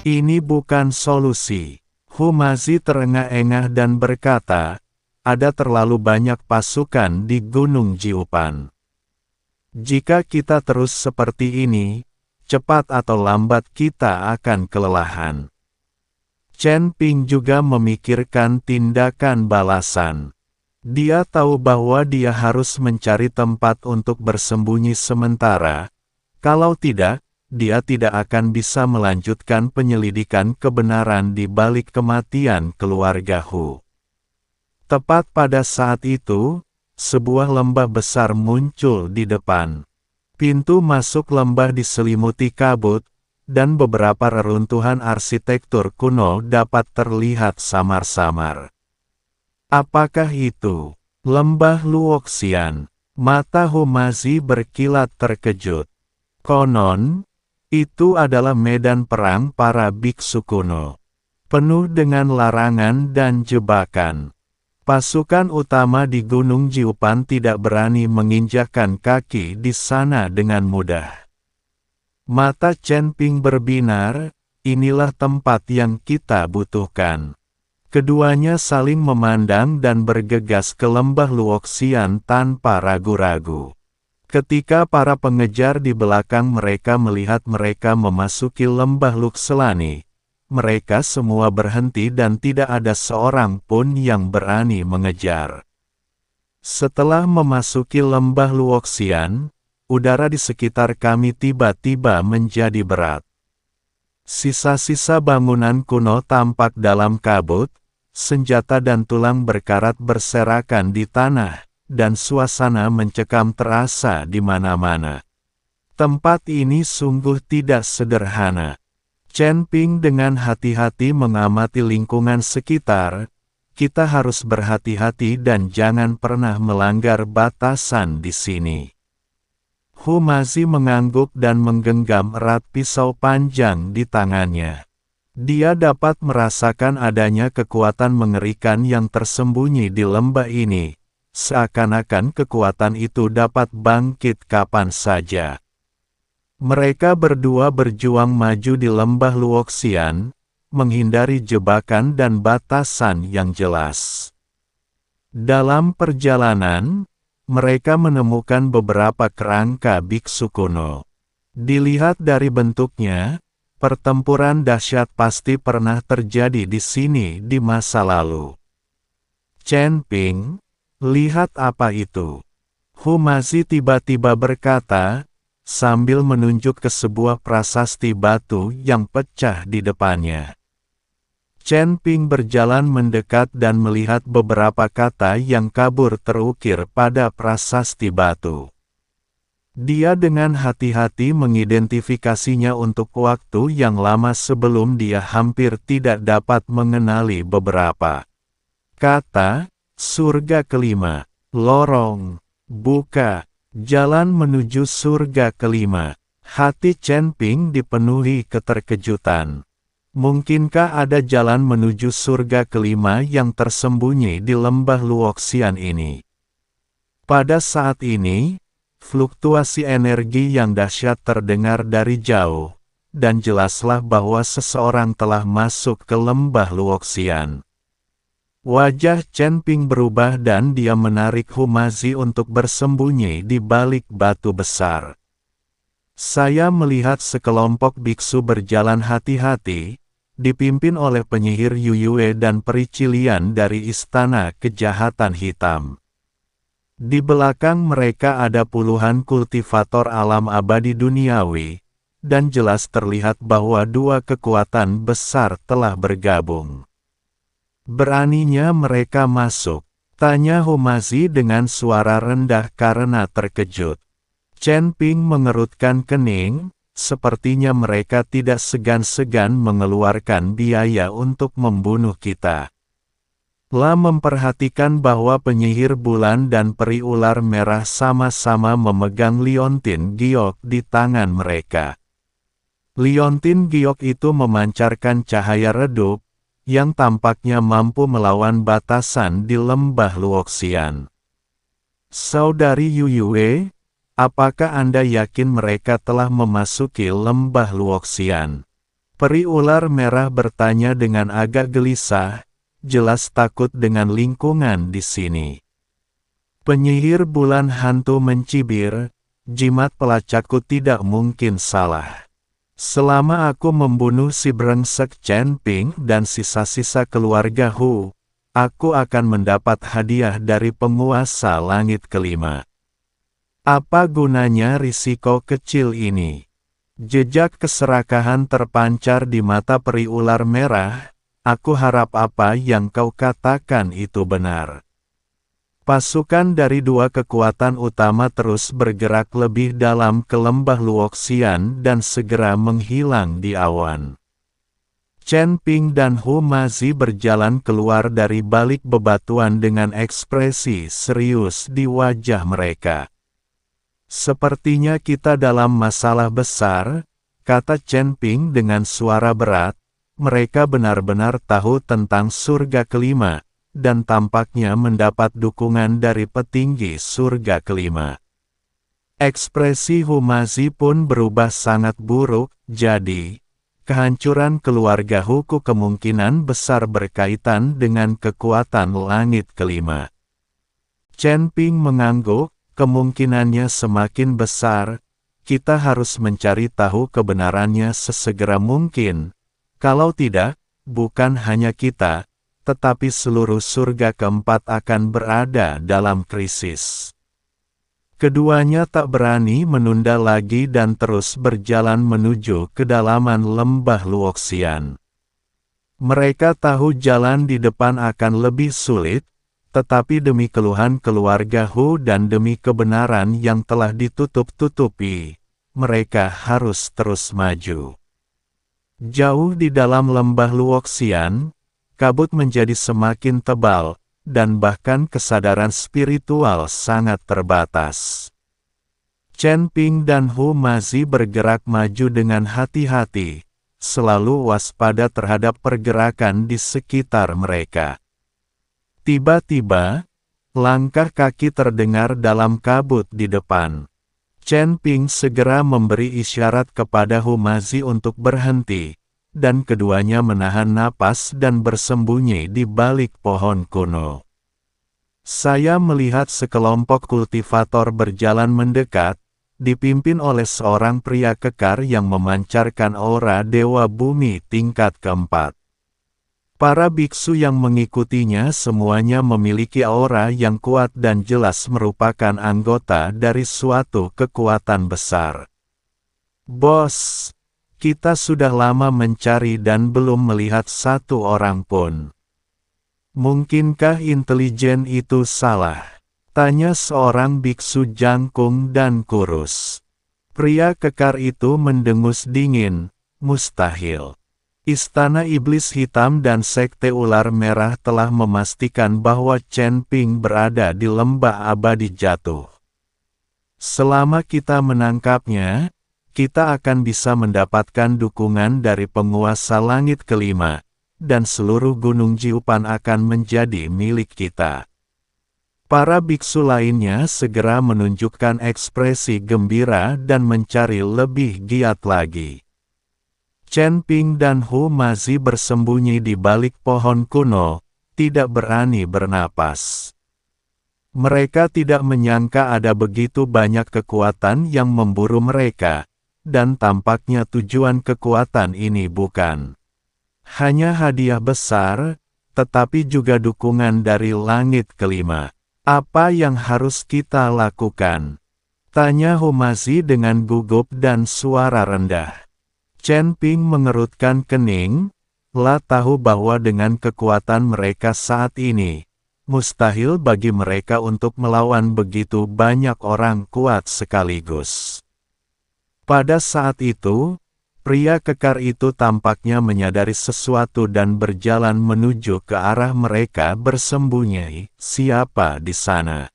Ini bukan solusi. Humazi terengah-engah dan berkata, ada terlalu banyak pasukan di Gunung Jiupan. Jika kita terus seperti ini, cepat atau lambat kita akan kelelahan. Chen Ping juga memikirkan tindakan balasan. Dia tahu bahwa dia harus mencari tempat untuk bersembunyi sementara. Kalau tidak, dia tidak akan bisa melanjutkan penyelidikan kebenaran di balik kematian keluarga Hu. Tepat pada saat itu, sebuah lembah besar muncul di depan. Pintu masuk lembah diselimuti kabut, dan beberapa reruntuhan arsitektur kuno dapat terlihat samar-samar. Apakah itu? Lembah Luoxian. Mata Humazi berkilat terkejut. Konon, itu adalah medan perang para biksu kuno. Penuh dengan larangan dan jebakan. Pasukan utama di Gunung Jiupan tidak berani menginjakkan kaki di sana dengan mudah. Mata Chen Ping berbinar, inilah tempat yang kita butuhkan. Keduanya saling memandang dan bergegas ke lembah Luoxian tanpa ragu-ragu. Ketika para pengejar di belakang mereka melihat mereka memasuki lembah Luxelani, mereka semua berhenti dan tidak ada seorang pun yang berani mengejar. Setelah memasuki lembah Luoxian, udara di sekitar kami tiba-tiba menjadi berat. Sisa-sisa bangunan kuno tampak dalam kabut, senjata dan tulang berkarat berserakan di tanah, dan suasana mencekam terasa di mana-mana. Tempat ini sungguh tidak sederhana. Chen Ping dengan hati-hati mengamati lingkungan sekitar. Kita harus berhati-hati dan jangan pernah melanggar batasan di sini. Humazi mengangguk dan menggenggam erat pisau panjang di tangannya. Dia dapat merasakan adanya kekuatan mengerikan yang tersembunyi di lembah ini, seakan-akan kekuatan itu dapat bangkit kapan saja. Mereka berdua berjuang maju di lembah Luoxian, menghindari jebakan dan batasan yang jelas. Dalam perjalanan, mereka menemukan beberapa kerangka biksu kuno. Dilihat dari bentuknya, pertempuran dahsyat pasti pernah terjadi di sini di masa lalu. Chen Ping, lihat apa itu? Humazi tiba-tiba berkata, sambil menunjuk ke sebuah prasasti batu yang pecah di depannya. Chen Ping berjalan mendekat dan melihat beberapa kata yang kabur terukir pada prasasti batu. Dia dengan hati-hati mengidentifikasinya untuk waktu yang lama sebelum dia hampir tidak dapat mengenali beberapa kata. Surga kelima, lorong, buka, jalan menuju surga kelima. Hati Chen Ping dipenuhi keterkejutan. Mungkinkah ada jalan menuju surga kelima yang tersembunyi di lembah Luoxian ini? Pada saat ini, fluktuasi energi yang dahsyat terdengar dari jauh, dan jelaslah bahwa seseorang telah masuk ke lembah Luoxian. Wajah Chen Ping berubah dan dia menarik Humazi untuk bersembunyi di balik batu besar. Saya melihat sekelompok biksu berjalan hati-hati, dipimpin oleh penyihir Yuyue dan peri Cilian dari Istana Kejahatan Hitam. Di belakang mereka ada puluhan kultivator alam abadi duniawi, dan jelas terlihat bahwa dua kekuatan besar telah bergabung. Beraninya mereka masuk? Tanya Humazi dengan suara rendah karena terkejut. Chen Ping mengerutkan kening, sepertinya mereka tidak segan-segan mengeluarkan biaya untuk membunuh kita. La memperhatikan bahwa penyihir bulan dan peri ular merah sama-sama memegang liontin giok di tangan mereka. Liontin giok itu memancarkan cahaya redup, yang tampaknya mampu melawan batasan di lembah Luoxian. Saudari Yuyue, apakah Anda yakin mereka telah memasuki lembah Luoxian? Peri ular merah bertanya dengan agak gelisah, jelas takut dengan lingkungan di sini. Penyihir bulan hantu mencibir, jimat pelacakku tidak mungkin salah. Selama aku membunuh si brengsek Chen Ping dan sisa-sisa keluarga Hu, aku akan mendapat hadiah dari penguasa langit kelima. Apa gunanya risiko kecil ini? Jejak keserakahan terpancar di mata peri ular merah. Aku harap apa yang kau katakan itu benar. Pasukan dari dua kekuatan utama terus bergerak lebih dalam ke lembah Luoxian dan segera menghilang di awan. Chen Ping dan Hu Mazi berjalan keluar dari balik bebatuan dengan ekspresi serius di wajah mereka. Sepertinya kita dalam masalah besar, kata Chen Ping dengan suara berat. Mereka benar-benar tahu tentang surga kelima, dan tampaknya mendapat dukungan dari petinggi surga kelima. Ekspresi Humazi pun berubah sangat buruk, jadi, kehancuran keluarga Huku kemungkinan besar berkaitan dengan kekuatan langit kelima. Chen Ping mengangguk. Kemungkinannya semakin besar, kita harus mencari tahu kebenarannya sesegera mungkin. Kalau tidak, bukan hanya kita, tetapi seluruh surga keempat akan berada dalam krisis. Keduanya tak berani menunda lagi dan terus berjalan menuju kedalaman lembah Luoxian. Mereka tahu jalan di depan akan lebih sulit, tetapi demi keluhan keluarga Hu dan demi kebenaran yang telah ditutup-tutupi, mereka harus terus maju. Jauh di dalam lembah Luoxian, kabut menjadi semakin tebal, dan bahkan kesadaran spiritual sangat terbatas. Chen Ping dan Hu Mazi bergerak maju dengan hati-hati, selalu waspada terhadap pergerakan di sekitar mereka. Tiba-tiba, langkah kaki terdengar dalam kabut di depan. Chen Ping segera memberi isyarat kepada Hu Mazi untuk berhenti, dan keduanya menahan napas dan bersembunyi di balik pohon kuno. Saya melihat sekelompok kultivator berjalan mendekat, dipimpin oleh seorang pria kekar yang memancarkan aura Dewa Bumi tingkat keempat. Para biksu yang mengikutinya semuanya memiliki aura yang kuat dan jelas merupakan anggota dari suatu kekuatan besar. Bos, kita sudah lama mencari dan belum melihat satu orang pun. Mungkinkah intelijen itu salah? Tanya seorang biksu jangkung dan kurus. Pria kekar itu mendengus dingin, mustahil. Istana Iblis Hitam dan Sekte Ular Merah telah memastikan bahwa Chen Ping berada di lembah abadi jatuh. Selama kita menangkapnya, kita akan bisa mendapatkan dukungan dari penguasa langit kelima, dan seluruh gunung Jiupan akan menjadi milik kita. Para biksu lainnya segera menunjukkan ekspresi gembira dan mencari lebih giat lagi. Chen Ping dan Hu Mazi bersembunyi di balik pohon kuno, tidak berani bernapas. Mereka tidak menyangka ada begitu banyak kekuatan yang memburu mereka, dan tampaknya tujuan kekuatan ini bukan hanya hadiah besar, tetapi juga dukungan dari langit kelima. Apa yang harus kita lakukan? Tanya Hu Mazi dengan gugup dan suara rendah. Chen Ping mengerutkan kening, lah tahu bahwa dengan kekuatan mereka saat ini, mustahil bagi mereka untuk melawan begitu banyak orang kuat sekaligus. Pada saat itu, pria kekar itu tampaknya menyadari sesuatu dan berjalan menuju ke arah mereka bersembunyi. Siapa di sana?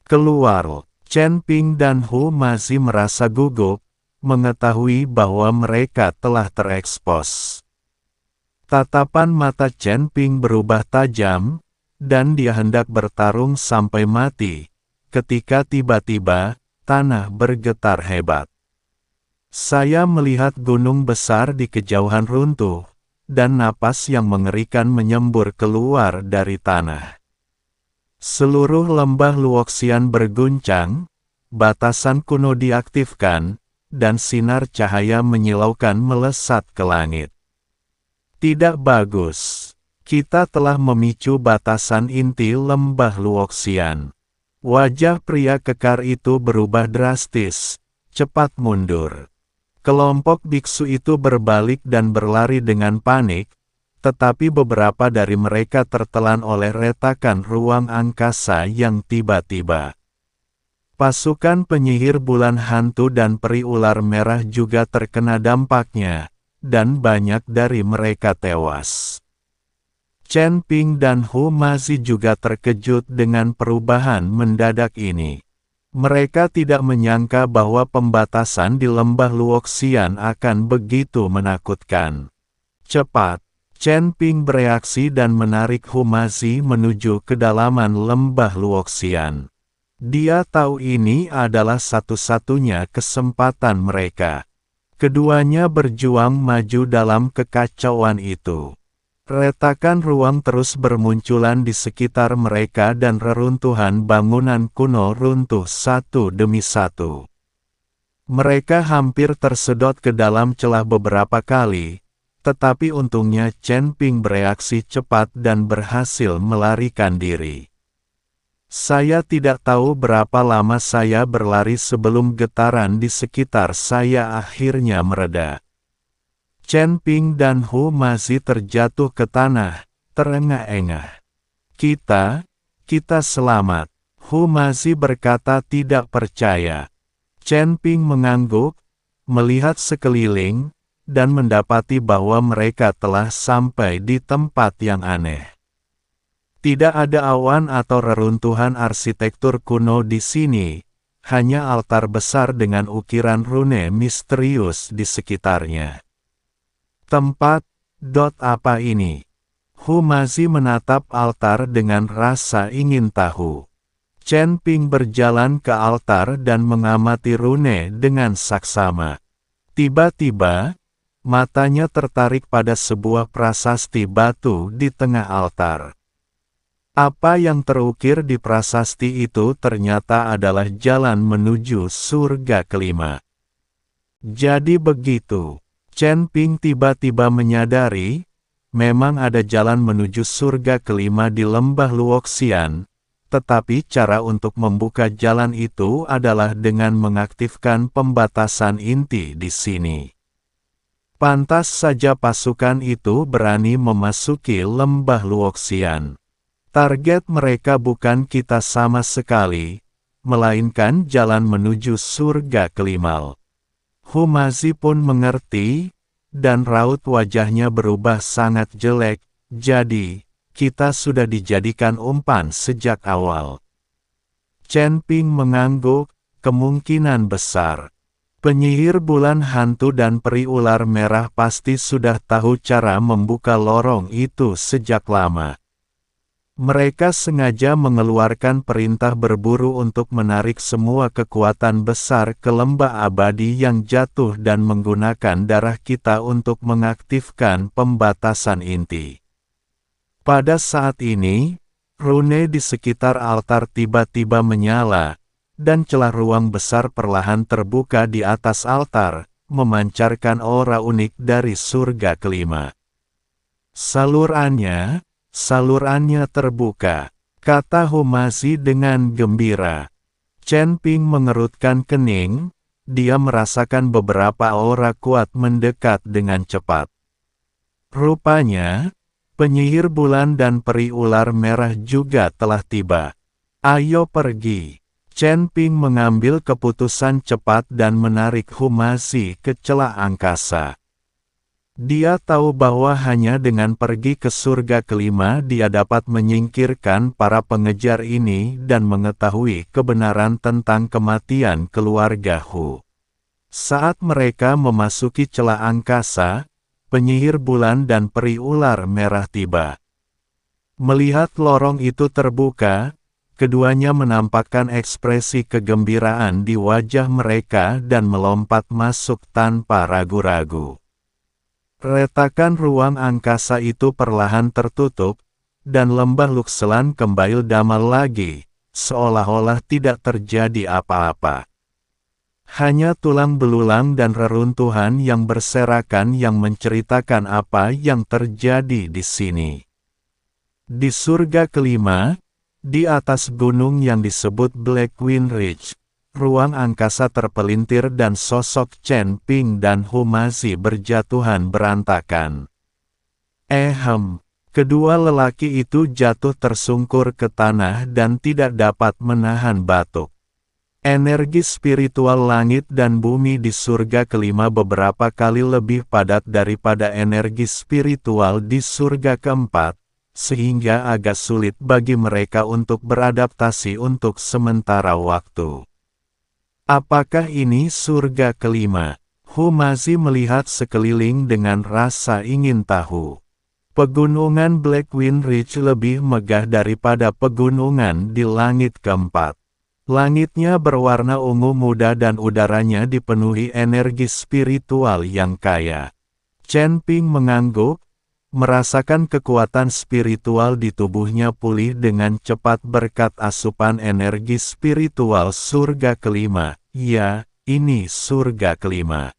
Keluar. Chen Ping dan Hu Mazi merasa gugup, mengetahui bahwa mereka telah terekspos. Tatapan mata Chen Ping berubah tajam, dan dia hendak bertarung sampai mati, ketika tiba-tiba, tanah bergetar hebat. Saya melihat gunung besar di kejauhan runtuh, dan napas yang mengerikan menyembur keluar dari tanah. Seluruh lembah Luoxian berguncang, batasan kuno diaktifkan, dan sinar cahaya menyilaukan melesat ke langit. Tidak bagus. Kita telah memicu batasan inti lembah Luoxian. Wajah pria kekar itu berubah drastis, cepat mundur. Kelompok biksu itu berbalik dan berlari dengan panik, tetapi beberapa dari mereka tertelan oleh retakan ruang angkasa yang tiba-tiba. Pasukan penyihir bulan hantu dan peri ular merah juga terkena dampaknya, dan banyak dari mereka tewas. Chen Ping dan Hu Mazi juga terkejut dengan perubahan mendadak ini. Mereka tidak menyangka bahwa pembatasan di lembah Luoxian akan begitu menakutkan. Cepat, Chen Ping bereaksi dan menarik Hu Mazi menuju kedalaman lembah Luoxian. Dia tahu ini adalah satu-satunya kesempatan mereka. Keduanya berjuang maju dalam kekacauan itu. Retakan ruang terus bermunculan di sekitar mereka dan reruntuhan bangunan kuno runtuh satu demi satu. Mereka hampir tersedot ke dalam celah beberapa kali, tetapi untungnya Chen Ping bereaksi cepat dan berhasil melarikan diri. Saya tidak tahu berapa lama saya berlari sebelum getaran di sekitar saya akhirnya mereda. Chen Ping dan Hu Mazi terjatuh ke tanah, terengah-engah. Kita selamat. Hu Mazi berkata tidak percaya. Chen Ping mengangguk, melihat sekeliling, dan mendapati bahwa mereka telah sampai di tempat yang aneh. Tidak ada awan atau reruntuhan arsitektur kuno di sini, hanya altar besar dengan ukiran rune misterius di sekitarnya. Tempat, apa ini? Hu Mazi menatap altar dengan rasa ingin tahu. Chen Ping berjalan ke altar dan mengamati rune dengan saksama. Tiba-tiba, matanya tertarik pada sebuah prasasti batu di tengah altar. Apa yang terukir di prasasti itu ternyata adalah jalan menuju surga kelima. Jadi begitu. Chen Ping tiba-tiba menyadari, memang ada jalan menuju surga kelima di lembah Luoxian, tetapi cara untuk membuka jalan itu adalah dengan mengaktifkan pembatasan inti di sini. Pantas saja pasukan itu berani memasuki lembah Luoxian. Target mereka bukan kita sama sekali, melainkan jalan menuju surga kelima. Hu Mazi pun mengerti, dan raut wajahnya berubah sangat jelek, jadi, kita sudah dijadikan umpan sejak awal. Chen Ping mengangguk, kemungkinan besar. Penyihir bulan hantu dan peri ular merah pasti sudah tahu cara membuka lorong itu sejak lama. Mereka sengaja mengeluarkan perintah berburu untuk menarik semua kekuatan besar ke lembah abadi yang jatuh dan menggunakan darah kita untuk mengaktifkan pembatasan inti. Pada saat ini, rune di sekitar altar tiba-tiba menyala, dan celah ruang besar perlahan terbuka di atas altar, memancarkan aura unik dari surga kelima. Salurannya terbuka, kata Hu Mazi dengan gembira. Chen Ping mengerutkan kening, dia merasakan beberapa aura kuat mendekat dengan cepat. Rupanya, penyihir bulan dan peri ular merah juga telah tiba. Ayo pergi. Chen Ping mengambil keputusan cepat dan menarik Hu Mazi ke celah angkasa. Dia tahu bahwa hanya dengan pergi ke surga kelima dia dapat menyingkirkan para pengejar ini dan mengetahui kebenaran tentang kematian keluarga Hu. Saat mereka memasuki celah angkasa, penyihir bulan dan peri ular merah tiba. Melihat lorong itu terbuka, keduanya menampakkan ekspresi kegembiraan di wajah mereka dan melompat masuk tanpa ragu-ragu. Retakan ruang angkasa itu perlahan tertutup, dan lembah Luxelan kembali damai lagi, seolah-olah tidak terjadi apa-apa. Hanya tulang belulang dan reruntuhan yang berserakan yang menceritakan apa yang terjadi di sini. Di surga kelima, di atas gunung yang disebut Black Wind Ridge, ruang angkasa terpelintir dan sosok Chen Ping dan Humazi berjatuhan berantakan. Kedua lelaki itu jatuh tersungkur ke tanah dan tidak dapat menahan batuk. Energi spiritual langit dan bumi di surga kelima beberapa kali lebih padat daripada energi spiritual di surga keempat, sehingga agak sulit bagi mereka untuk beradaptasi untuk sementara waktu. Apakah ini surga kelima? Humazi melihat sekeliling dengan rasa ingin tahu. Pegunungan Black Wind Ridge lebih megah daripada pegunungan di langit keempat. Langitnya berwarna ungu muda dan udaranya dipenuhi energi spiritual yang kaya. Chen Ping mengangguk, merasakan kekuatan spiritual di tubuhnya pulih dengan cepat berkat asupan energi spiritual surga kelima. Ya, ini surga kelima.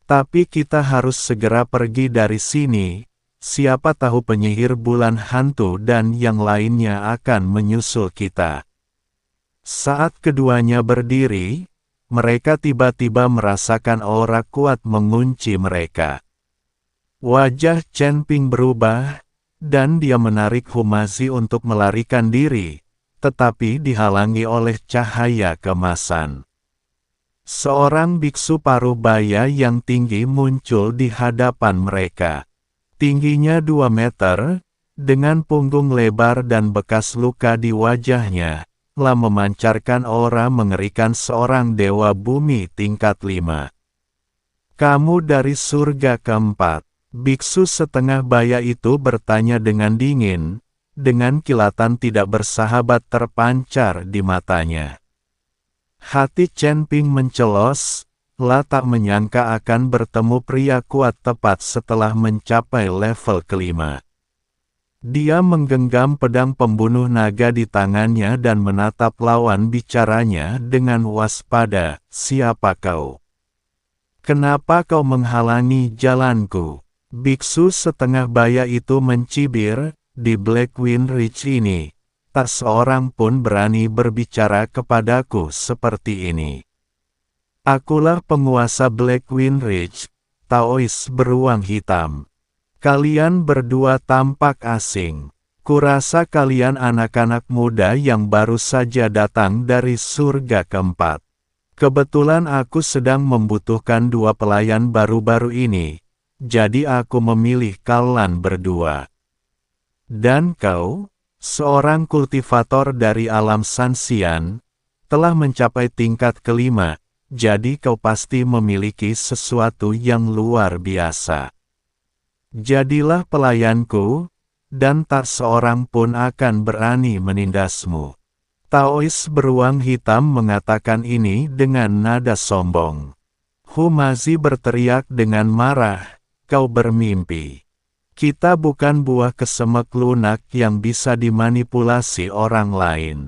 Tapi kita harus segera pergi dari sini. Siapa tahu penyihir bulan hantu dan yang lainnya akan menyusul kita. Saat keduanya berdiri, mereka tiba-tiba merasakan aura kuat mengunci mereka. Wajah Chen Ping berubah, dan dia menarik Humazi untuk melarikan diri, tetapi dihalangi oleh cahaya kemasan. Seorang biksu paruh baya yang tinggi muncul di hadapan mereka. Tingginya 2 meter, dengan punggung lebar dan bekas luka di wajahnya, telah memancarkan aura mengerikan seorang dewa bumi tingkat 5. Kamu dari surga keempat. Biksu setengah baya itu bertanya dengan dingin, dengan kilatan tidak bersahabat terpancar di matanya. Hati Chen Ping mencelos, tak menyangka akan bertemu pria kuat tepat setelah mencapai level kelima. Dia menggenggam pedang pembunuh naga di tangannya dan menatap lawan bicaranya dengan waspada, "Siapa kau? Kenapa kau menghalangi jalanku?" Biksu setengah baya itu mencibir, "Di Black Wind Ridge ini, tak seorang pun berani berbicara kepadaku seperti ini. Akulah penguasa Black Wind Ridge, Taois beruang hitam. Kalian berdua tampak asing. Kurasa kalian anak-anak muda yang baru saja datang dari surga keempat. Kebetulan aku sedang membutuhkan 2 pelayan baru-baru ini. Jadi aku memilih kalian berdua. Dan kau, seorang kultivator dari alam Sanxian, telah mencapai tingkat kelima, jadi kau pasti memiliki sesuatu yang luar biasa. Jadilah pelayanku, dan tak seorang pun akan berani menindasmu." Taois beruang hitam mengatakan ini dengan nada sombong. Humazi berteriak dengan marah, "Kau bermimpi. Kita bukan buah kesemek lunak yang bisa dimanipulasi orang lain.